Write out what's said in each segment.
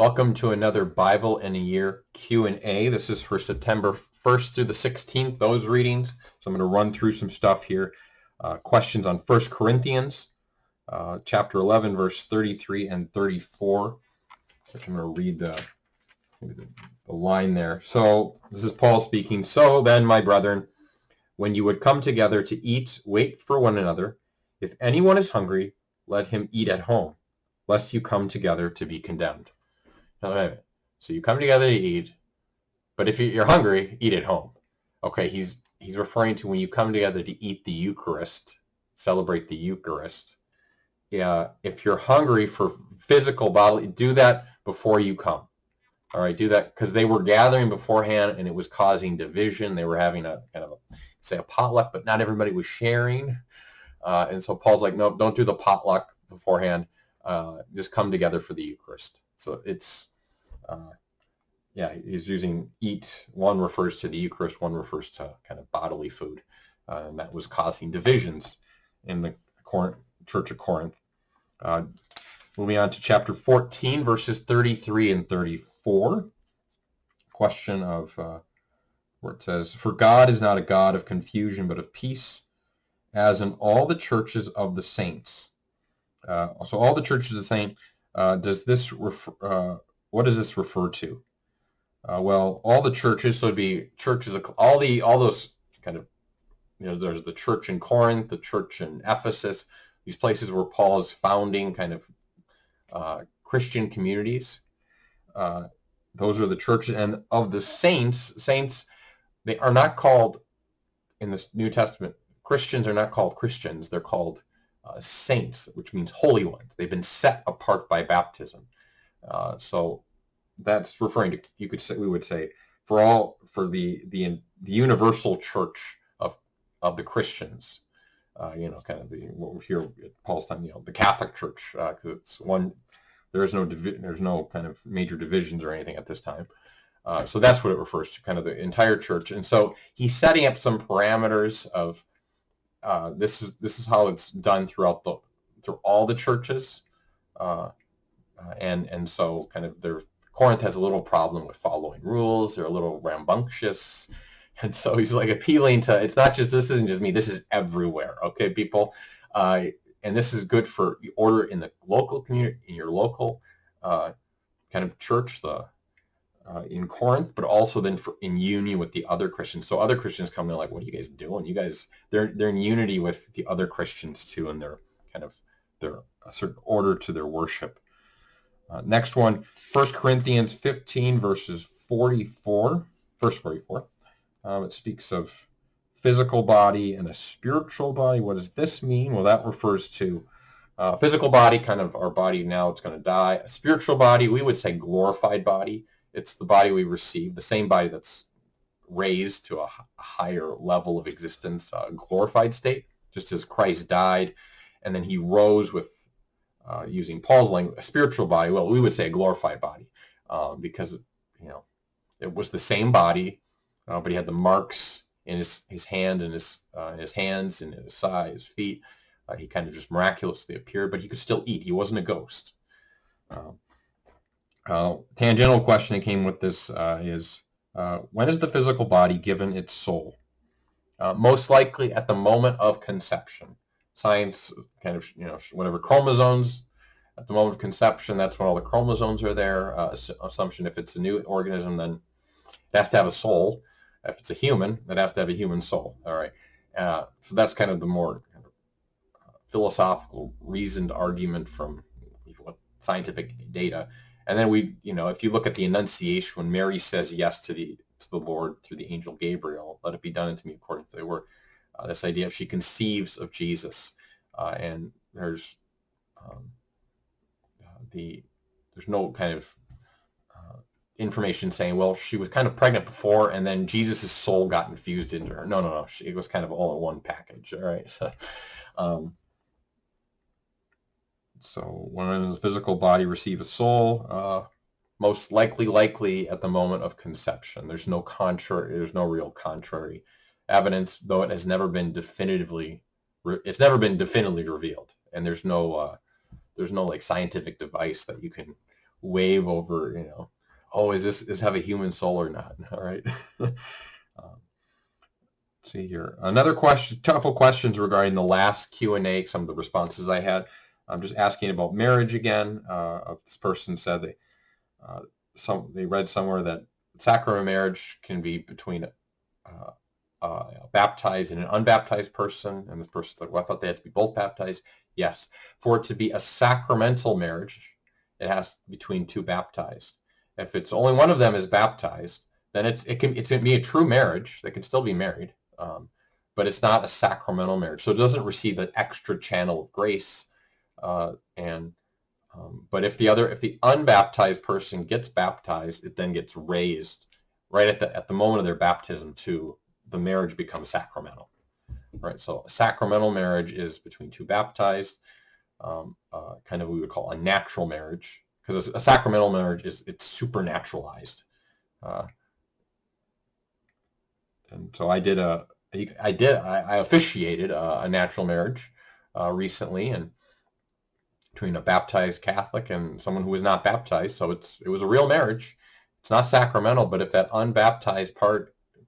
Welcome to another Bible in a Year Q&A. This is for September 1st through the 16th, those readings. So I'm going to run through some stuff here. Questions on 1 Corinthians, chapter 11, verse 33 and 34. Which I'm going to read the line there. So this is Paul speaking. So then, my brethren, when you would come together to eat, wait for one another. If anyone is hungry, let him eat at home, lest you come together to be condemned. So you come together to eat, but if you're hungry, eat at home. Okay, he's referring to when you come together to eat the Eucharist, celebrate the Eucharist. Yeah, if you're hungry for physical bodily, do that before you come. All right, do that because they were gathering beforehand and it was causing division. They were having a kind of a potluck, but not everybody was sharing. And so Paul's like, no, don't do the potluck beforehand. Just come together for the Eucharist. So it's, he's using eat. One refers to the Eucharist, one refers to kind of bodily food. And that was causing divisions in the Church of Corinth. Moving on to chapter 14, verses 33 and 34. Question of where it says, "For God is not a God of confusion, but of peace, as in all the churches of the saints." So all the churches of the saints, what does this refer to? Well, all the churches, so it'd be churches, all those kind of, there's the church in Corinth, the church in Ephesus, these places where Paul is founding kind of Christian communities. Those are the churches, and of the saints, they are not called, in the New Testament, Christians are not called Christians, they're called saints, which means holy ones. They've been set apart by baptism. So that's referring to, we would say, for the universal church of the Christians. Kind of what we're here at Paul's time, the Catholic Church, because it's one. There's no kind of major divisions or anything at this time. So that's what it refers to, kind of the entire church. And so he's setting up some parameters of this is how it's done through all the churches, and so kind of Corinth has a little problem with following rules. They're a little rambunctious. And so he's like appealing to, it's not just, this isn't just me, this is everywhere, okay, people? And this is good for order in the local community, in your local kind of church, in Corinth, but also then in union with the other Christians. So other Christians come, they're like, what are you guys doing? You guys, they're in unity with the other Christians too, and they're a certain order to their worship. Next one, 1 Corinthians 15, verse 44. It speaks of physical body and a spiritual body. What does this mean? Well, that refers to physical body, kind of our body now, it's going to die. A spiritual body, we would say glorified body. It's the body we receive, the same body that's raised to a higher level of existence, a glorified state, just as Christ died, and then he rose with, using Paul's language, a spiritual body. Well, we would say a glorified body, because it was the same body, but he had the marks in his hand and his hands and his side, his feet. He kind of just miraculously appeared, but he could still eat. He wasn't a ghost. Tangential question that came with this is, when is the physical body given its soul? Most likely at the moment of conception. Science kind of, whatever chromosomes, at the moment of conception, that's when all the chromosomes are there. Assumption, if it's a new organism, then it has to have a soul. If it's a human, it has to have a human soul. All right. So that's kind of the more kind of philosophical, reasoned argument from scientific data. And then if you look at the Annunciation, when Mary says yes to the Lord through the angel Gabriel, let it be done unto me according to thy word. This idea of she conceives of Jesus, and there's no kind of information saying, well, she was kind of pregnant before, and then Jesus' soul got infused into her. No. It was kind of all in one package. All right. So when does the physical body receive a soul? Most likely at the moment of conception. There's no real contrary evidence, though it has never been definitively revealed, and there's no like scientific device that you can wave over, oh, is have a human soul or not? All right. See here. Another question, couple questions regarding the last Q&A, some of the responses I had. I'm just asking about marriage again. This person said they read somewhere that sacrament of marriage can be between a baptized and an unbaptized person. And this person said, well, I thought they had to be both baptized. Yes. For it to be a sacramental marriage, it has to be between two baptized. If it's only one of them is baptized, then it's going to be a true marriage. They can still be married. But it's not a sacramental marriage, so it doesn't receive an extra channel of grace. But if the unbaptized person gets baptized, it then gets raised right at the moment of their baptism to the marriage becomes sacramental. Right, so a sacramental marriage is between two baptized, kind of what we would call a natural marriage, because a sacramental marriage it's supernaturalized. And so I officiated a natural marriage recently, and between a baptized Catholic and someone who was not baptized. So it was a real marriage. It's not sacramental, but if that unbaptized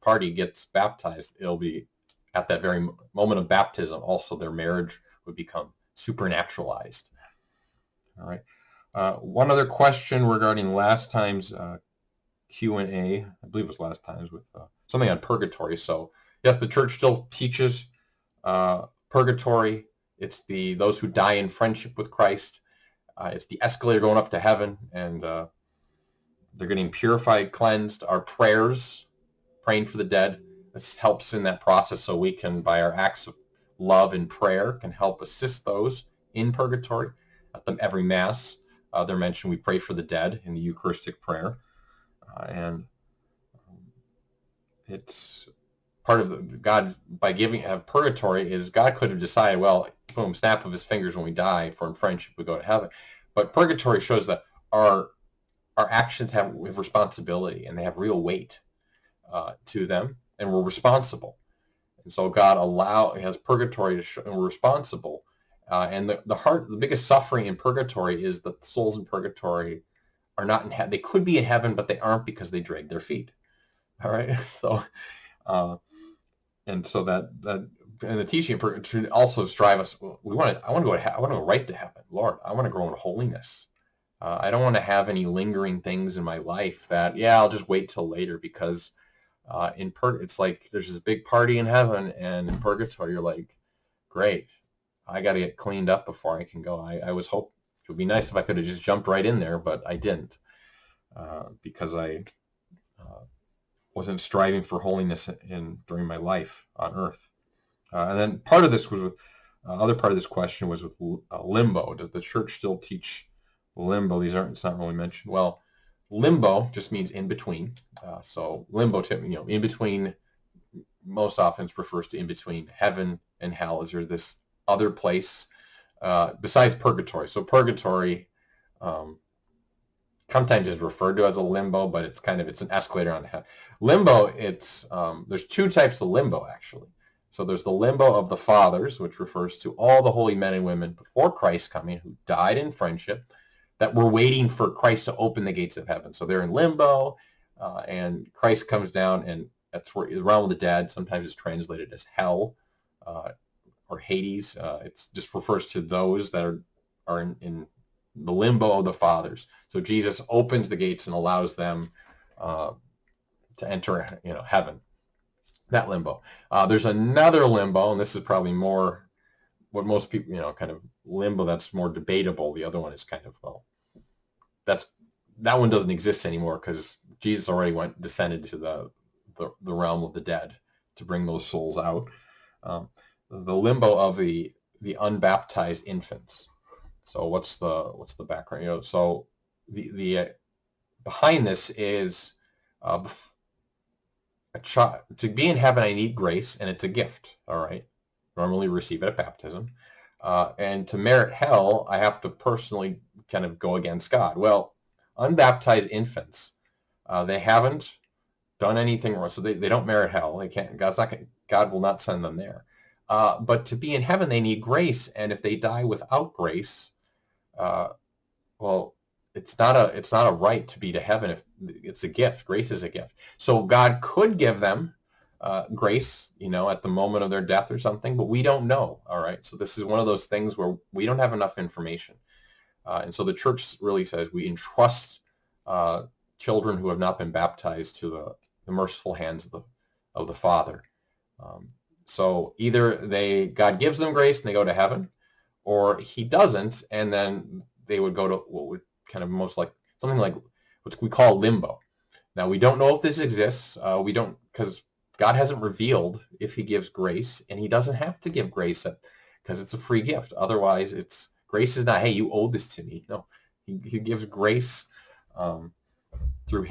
party gets baptized, it'll be at that very moment of baptism. Also, their marriage would become supernaturalized. All right. One other question regarding last time's Q&A, I believe it was last time's, with something on purgatory. So yes, the church still teaches purgatory. It's those who die in friendship with Christ. It's the escalator going up to heaven, and they're getting purified, cleansed. Our prayers, praying for the dead, this helps in that process, so we can, by our acts of love and prayer, can help assist those in purgatory. At every Mass, they're mentioned, we pray for the dead in the Eucharistic prayer. And it's part of God, by giving purgatory, is God could have decided, well, boom, snap of his fingers, when we die, for in friendship we go to heaven. But purgatory shows that our actions have responsibility, and they have real weight to them, and we're responsible. And so God has purgatory to show, and we're responsible. And the biggest suffering in purgatory is that the souls in purgatory are not in heaven. They could be in heaven, but they aren't, because they drag their feet. All right. So, and so that and the teaching should also strive us. I want to go right to heaven, Lord. I want to grow in holiness. I don't want to have any lingering things in my life that, I'll just wait till later, because it's like there's this big party in heaven, and in purgatory you're like, great, I got to get cleaned up before I can go. I was hoping it would be nice if I could have just jumped right in there, but I didn't, because I wasn't striving for holiness during my life on earth. And then part of this was with other part of this question was with limbo. Does the church still teach limbo? It's not really mentioned. Well, limbo just means in between. So limbo, in between, most often refers to in between heaven and hell. Is there this other place besides purgatory? So purgatory sometimes is referred to as a limbo, but it's an escalator on heaven. Limbo, there's two types of limbo, actually. So there's the limbo of the fathers, which refers to all the holy men and women before Christ's coming who died in friendship, that were waiting for Christ to open the gates of heaven. So they're in limbo, and Christ comes down, and that's where the realm of the dead, sometimes is translated as hell or Hades. It just refers to those that are in the limbo of the fathers. So Jesus opens the gates and allows them to enter, heaven. That limbo. There's another limbo, and this is probably more what most people, kind of limbo that's more debatable. The other one is kind of, that one doesn't exist anymore, because Jesus already descended to the realm of the dead to bring those souls out. The limbo of the unbaptized infants. So what's the background? So the behind this is to be in heaven, I need grace, and it's a gift. All right, normally receive it at baptism, and to merit hell, I have to personally kind of go against God. Well, unbaptized infants, they haven't done anything wrong, so they don't merit hell. They can't. God will not send them there. But to be in heaven, they need grace, and if they die without grace, well, it's not a right to be to heaven if it's a gift. Grace is a gift. So God could give them grace, at the moment of their death or something, but we don't know. All right. So this is one of those things where we don't have enough information. And so the church really says we entrust children who have not been baptized to the merciful hands of the Father. So either God gives them grace and they go to heaven, or he doesn't, and then they would go to what would kind of most like something like what we call limbo. Now, we don't know if this exists. We don't, because God hasn't revealed if he gives grace, and he doesn't have to give grace because it's a free gift. Otherwise, grace is not, hey, you owe this to me. No, he gives grace through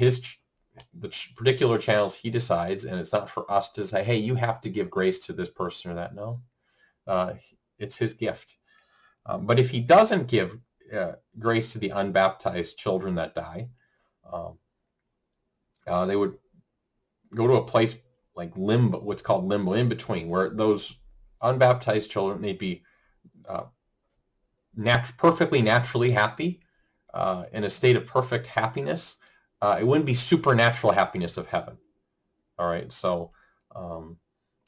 the particular channels he decides, and it's not for us to say, hey, you have to give grace to this person or that. No, it's his gift. But if he doesn't give grace to the unbaptized children that die, they would go to a place like limbo, what's called limbo, in between, where those unbaptized children, they'd be perfectly naturally happy, in a state of perfect happiness. It wouldn't be supernatural happiness of heaven. All right, so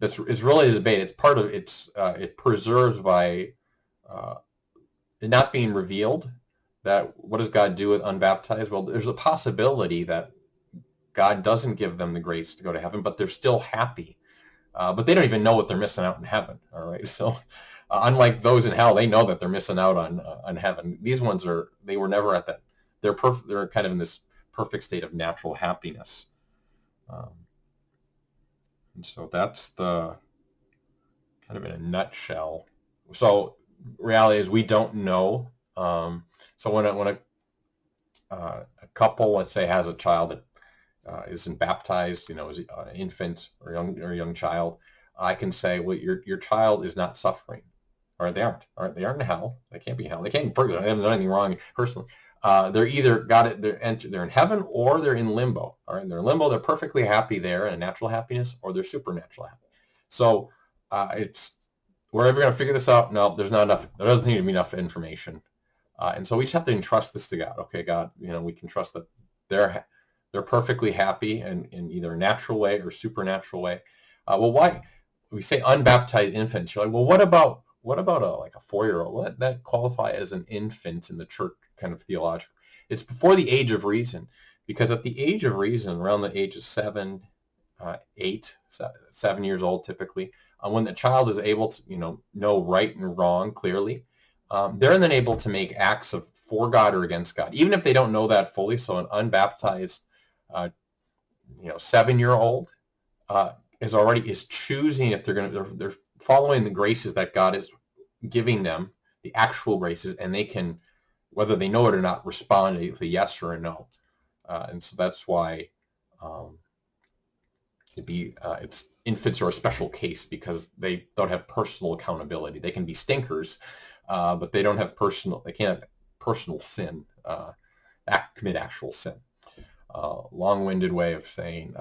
it's really the debate. It's part of it preserves by it not being revealed. That what does God do with unbaptized? Well, there's a possibility that God doesn't give them the grace to go to heaven, but they're still happy. But they don't even know what they're missing out in heaven. All right, so unlike those in hell, they know that they're missing out on heaven. These ones they were never at that. They're They're kind of in this perfect state of natural happiness. And so that's the kind of in a nutshell. So reality is we don't know. So when a couple, let's say, has a child that isn't baptized, is an infant or young child, I can say, well, your child is not suffering, or they aren't. All right, they aren't in hell. They can't be in hell. They can't be purgatory. They haven't done anything wrong personally. They're either they're in heaven or they're in limbo. All right, they're in limbo. They're perfectly happy there in a natural happiness, or they're supernatural happy. So we're ever going to figure this out? No, there's not enough. There doesn't need to be enough information, and so we just have to entrust this to God. Okay, God, we can trust that they're perfectly happy in either a natural way or supernatural way. Well, why we say unbaptized infants? You're like, well, what about a 4-year-old? Let that qualify as an infant in the church kind of theological? It's before the age of reason, because at the age of reason, around the age of 7 years old, typically, when the child is able to know right and wrong clearly, they're then able to make acts for God or against God, even if they don't know that fully. So an unbaptized 7-year-old is choosing if they're following the graces that God is giving them, the actual graces, and they can, whether they know it or not, respond with a yes or a no. And so that's why it's infants are a special case, because they don't have personal accountability. They can be stinkers, but they can't have personal sin, commit actual sin. Long-winded way of saying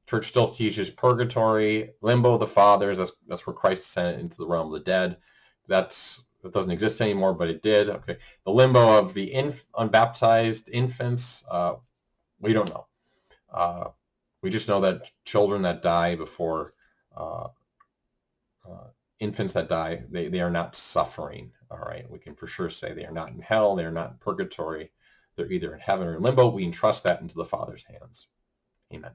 church still teaches purgatory, limbo, the fathers. That's where Christ sent into the realm of the dead. That doesn't exist anymore, but it did. Okay, the limbo of the unbaptized infants, we don't know. We just know that children that die before infants that die, they are not suffering. All right, we can for sure say they are not in hell. They are not in purgatory. They're either in heaven or in limbo. We entrust that into the Father's hands. Amen.